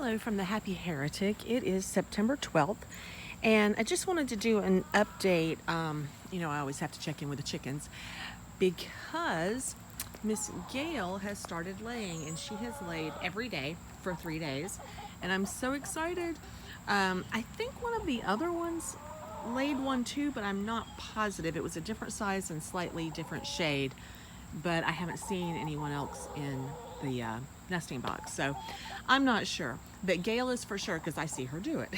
Hello from the Happy Heretic. It is September 12th, and I just wanted to do an update. I always have to check in with the chickens because Miss Gail has started laying, and she has laid every day for 3 days, and I'm so excited. I think one of the other ones laid one too, but I'm not positive. It was a different size and slightly different shade, but I haven't seen anyone else in the nesting box, so I'm not sure. But Gail is for sure because I see her do it.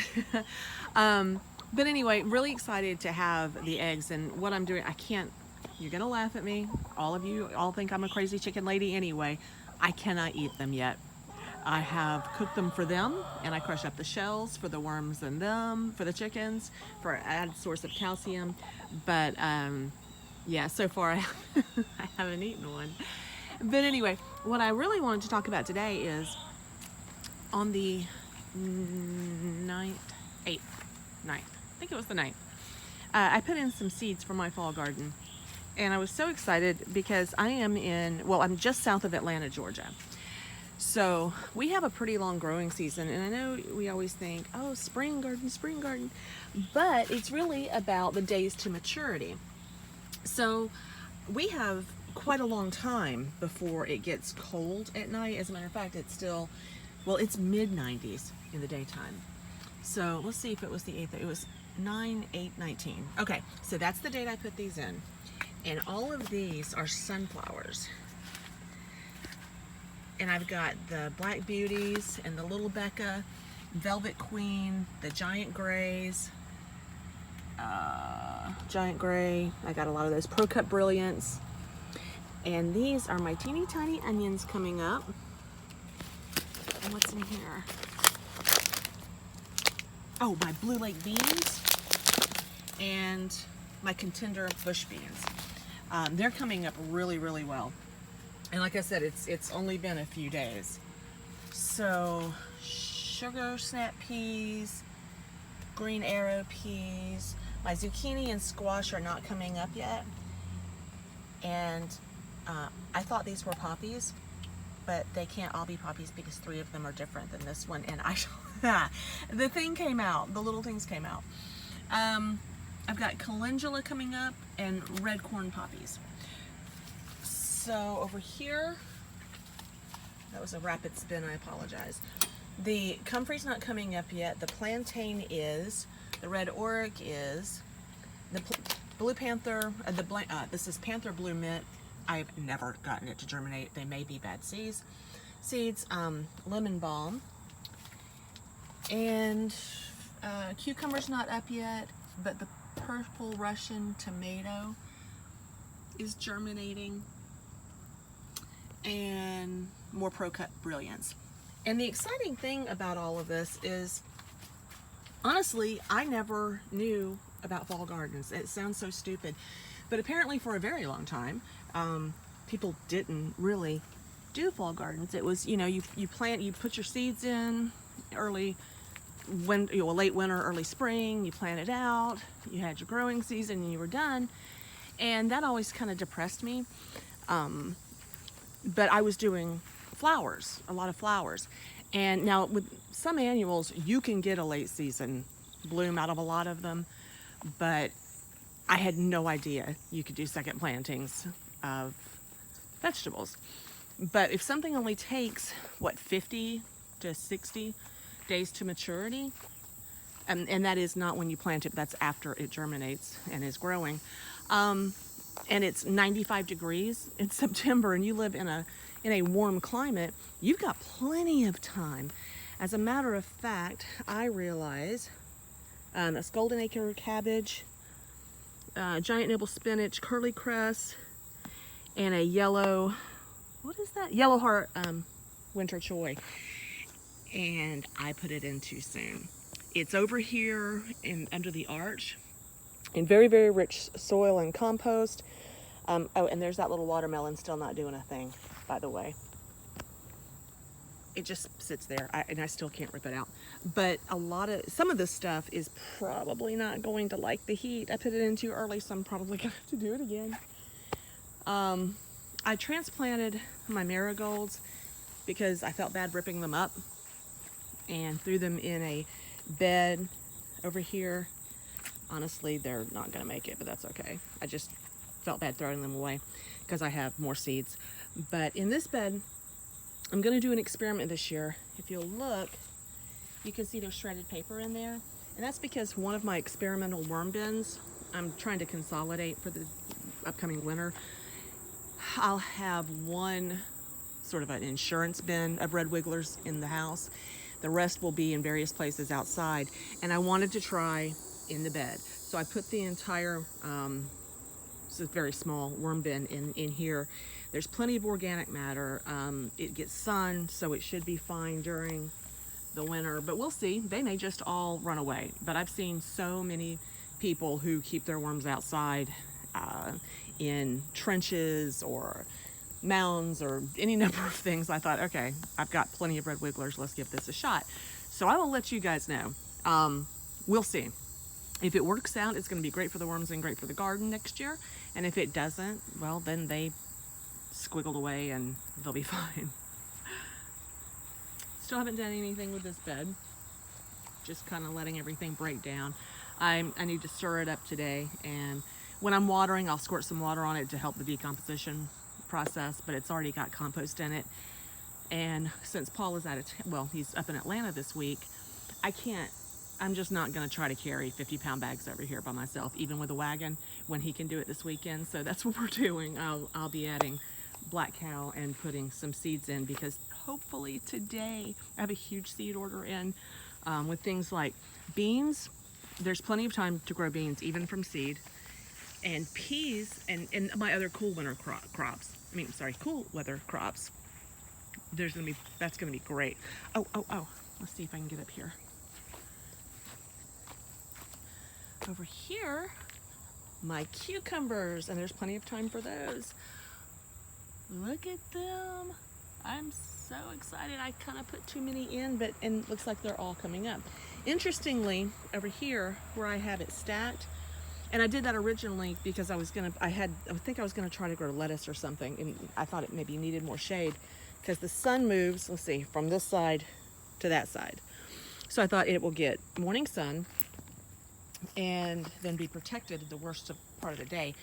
But anyway, really excited to have the eggs, and what I'm doing, I can't, you're gonna laugh at me. All of you all think I'm a crazy chicken lady anyway. I cannot eat them yet. I have cooked them for them, and I crush up the shells for the worms and them, for the chickens, for an added source of calcium. But yeah, so far I haven't eaten one. But anyway, what I really wanted to talk about today is on the 9th, 8th, 9th, I think it was the 9th, I put in some seeds for my fall garden. And I was so excited because I'm just south of Atlanta, Georgia. So we have a pretty long growing season, and I know we always think, oh, spring garden, but it's really about the days to maturity. So we have quite a long time before it gets cold at night. As a matter of fact, it's mid-90s in the daytime. So let's see if it was the 8th. It was 9/8/19. Okay, so that's the date I put these in. And all of these are sunflowers. And I've got the Black Beauties and the Little Becca, Velvet Queen, the Giant Grays, Giant Gray. I got a lot of those Pro Cut Brilliants. And these are my teeny tiny onions coming up. And what's in here? Oh, my Blue Lake beans and my Contender bush beans. They're coming up really, really well. And like I said, it's only been a few days. So sugar snap peas, green arrow peas, my zucchini and squash are not coming up yet. And I thought these were poppies, but they can't all be poppies because 3 of them are different than this one. And the thing came out, the little things came out. I've got calendula coming up and red corn poppies. So over here, that was a rapid spin, I apologize. The comfrey's not coming up yet. The plantain is, the red oric is, the blue panther, this is panther blue mint. I've never gotten it to germinate. They may be bad seeds. Lemon balm, and cucumber's not up yet, but the purple Russian tomato is germinating, and more Pro Cut Brilliants. And the exciting thing about all of this is, honestly, I never knew about fall gardens. It sounds so stupid, but apparently for a very long time, people didn't really do fall gardens. It was, you plant, you put your seeds in late winter, early spring, you plant it out, you had your growing season, and you were done. And that always kind of depressed me. But I was doing flowers, a lot of flowers. And now with some annuals, you can get a late season bloom out of a lot of them, but I had no idea you could do second plantings of vegetables. But if something only takes, 50 to 60 days to maturity, and that is not when you plant it, but that's after it germinates and is growing, and it's 95 degrees in September, and you live in a warm climate, you've got plenty of time. As a matter of fact, I realize that's golden acre cabbage, giant nibble spinach, curly cress, and a yellow, what is that? Yellow heart winter choy. And I put it in too soon. It's over here under the arch in very, very rich soil and compost. Oh, and there's that little watermelon still not doing a thing, by the way. It just sits there, and I still can't rip it out. But some of this stuff is probably not going to like the heat. I put it in too early, so I'm probably gonna have to do it again. I transplanted my marigolds because I felt bad ripping them up. and threw them in a bed over here. Honestly, they're not gonna make it, but that's okay. I just felt bad throwing them away because I have more seeds. But in this bed, I'm gonna do an experiment this year. If you'll look, you can see there's shredded paper in there. And that's because one of my experimental worm bins, I'm trying to consolidate for the upcoming winter. I'll have one sort of an insurance bin of red wigglers in the house. The rest will be in various places outside. And I wanted to try in the bed. So I put the entire, it's a very small worm bin in here. There's plenty of organic matter. It gets sun, so it should be fine during the winter, but we'll see. They may just all run away. But I've seen so many people who keep their worms outside in trenches or mounds or any number of things. I thought, okay, I've got plenty of red wigglers. Let's give this a shot. So I will let you guys know. We'll see. If it works out, it's going to be great for the worms and great for the garden next year. And if it doesn't, well, then they squiggled away and they'll be fine. Still haven't done anything with this bed. Just kind of letting everything break down. I need to stir it up today, and when I'm watering, I'll squirt some water on it to help the decomposition process, but it's already got compost in it. And since Paul is he's up in Atlanta this week, I'm just not gonna try to carry 50-pound bags over here by myself, even with a wagon, when he can do it this weekend. So that's what we're doing. I'll be adding black cow and putting some seeds in, because hopefully today I have a huge seed order in with things like beans. There's plenty of time to grow beans even from seed, and peas and my other cool weather crops. That's gonna be great. Oh, let's see if I can get up here. Over here, my cucumbers, and there's plenty of time for those. Look at them. I'm so excited. I kind of put too many in, and it looks like they're all coming up. Interestingly, over here where I have it stacked, and I did that originally because I think I was gonna try to grow lettuce or something, and I thought it maybe needed more shade because the sun moves, let's see, from this side to that side. So I thought it will get morning sun and then be protected the worst part of the day.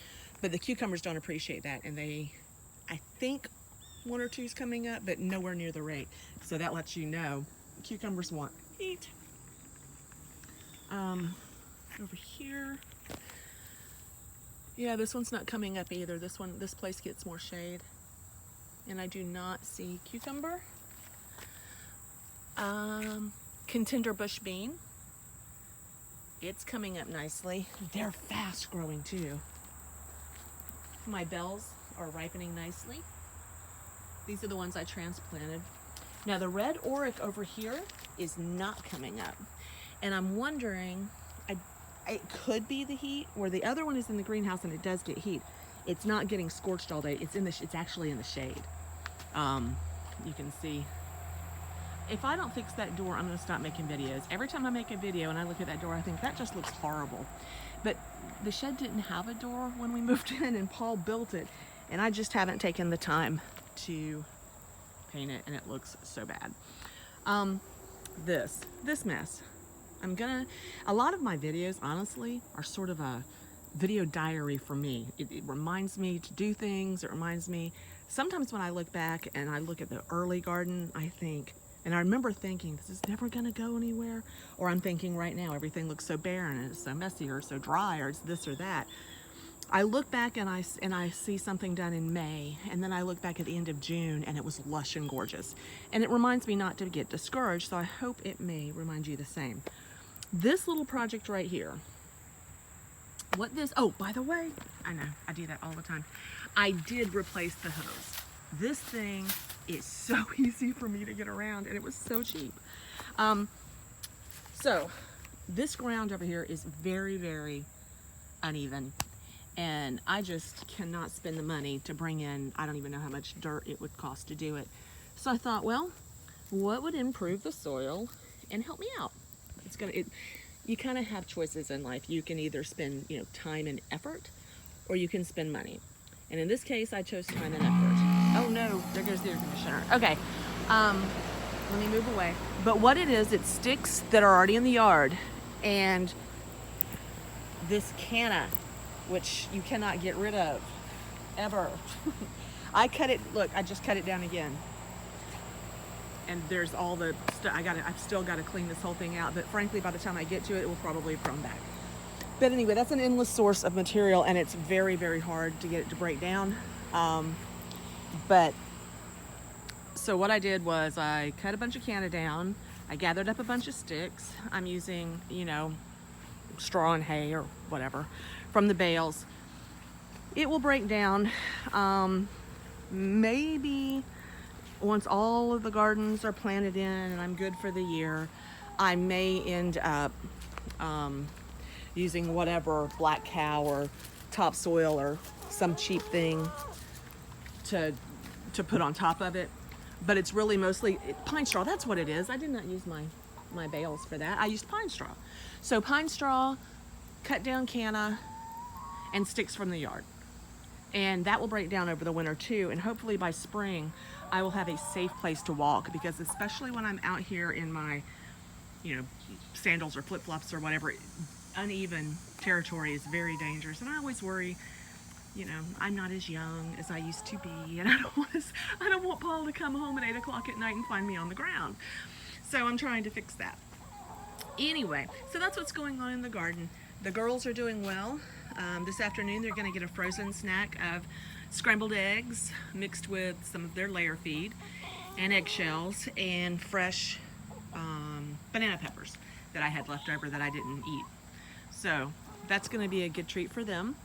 But the cucumbers don't appreciate that, and I think one or two's coming up, but nowhere near the rate. So that lets you know cucumbers want heat. Over here, yeah, this one's not coming up either. This place gets more shade, and I do not see cucumber. Contender bush bean. It's coming up nicely. They're fast growing too. My bells are ripening nicely. These are the ones I transplanted. Now the red oric over here is not coming up, and I'm wondering, it could be the heat, where the other one is in the greenhouse and it does get heat. It's not getting scorched all day. It's actually in the shade. You can see. If I don't fix that door, I'm gonna stop making videos. Every time I make a video and I look at that door, I think that just looks horrible. But the shed didn't have a door when we moved in, and Paul built it, and I just haven't taken the time to paint it, and it looks so bad. This mess. A lot of my videos, honestly, are sort of a video diary for me. It reminds me to do things. It reminds me, sometimes when I look back and I look at the early garden, I think, and I remember thinking, this is never gonna go anywhere. Or I'm thinking right now, everything looks so barren and it's so messy or so dry or it's this or that. I look back and I see something done in May, and then I look back at the end of June and it was lush and gorgeous. And it reminds me not to get discouraged, so I hope it may remind you the same. This little project right here, oh, by the way, I know, I do that all the time. I did replace the hose. This thing is so easy for me to get around, and it was so cheap. So this ground over here is very, very uneven, and I just cannot spend the money to bring in, I don't even know how much dirt it would cost to do it. So I thought, well, what would improve the soil and help me out? You kind of have choices in life. You can either spend, time and effort, or you can spend money. And in this case, I chose time and effort. Oh no, there goes the air conditioner. Okay. Let me move away. But what it is, it's sticks that are already in the yard. And this canna, which you cannot get rid of, ever. I cut it, look, I just cut it down again. And there's all the stuff, I've still got to clean this whole thing out. But frankly, by the time I get to it, it will probably have grown back. But anyway, that's an endless source of material, and it's very, very hard to get it to break down. But so what I did was I cut a bunch of canna down. I gathered up a bunch of sticks. I'm using, you know, straw and hay or whatever from the bales. It will break down. Maybe once all of the gardens are planted in and I'm good for the year, I may end up using whatever black cow or topsoil or some cheap thing to put on top of it. But it's really mostly pine straw. That's what it is. I did not use my bales for that. I used pine straw. So pine straw, cut down canna, and sticks from the yard. And that will break down over the winter too. And hopefully by spring, I will have a safe place to walk, because especially when I'm out here in my, you know, sandals or flip-flops or whatever, uneven territory is very dangerous. And I always worry, you know, I'm not as young as I used to be, and I don't want Paul to come home at 8 o'clock at night and find me on the ground. So I'm trying to fix that. Anyway, so that's what's going on in the garden. The girls are doing well. This afternoon they're going to get a frozen snack of scrambled eggs mixed with some of their layer feed and eggshells and fresh banana peppers that I had left over that I didn't eat. So that's going to be a good treat for them.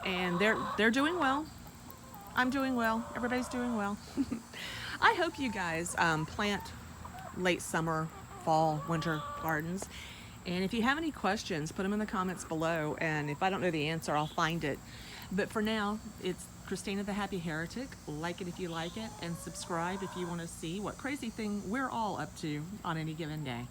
And they're doing well. I'm doing well. Everybody's doing well. I hope you guys plant late summer, fall, winter gardens. And if you have any questions, put them in the comments below. And if I don't know the answer, I'll find it. But for now, it's Christina the Happy Heretic. Like it if you like it, and subscribe if you want to see what crazy thing we're all up to on any given day.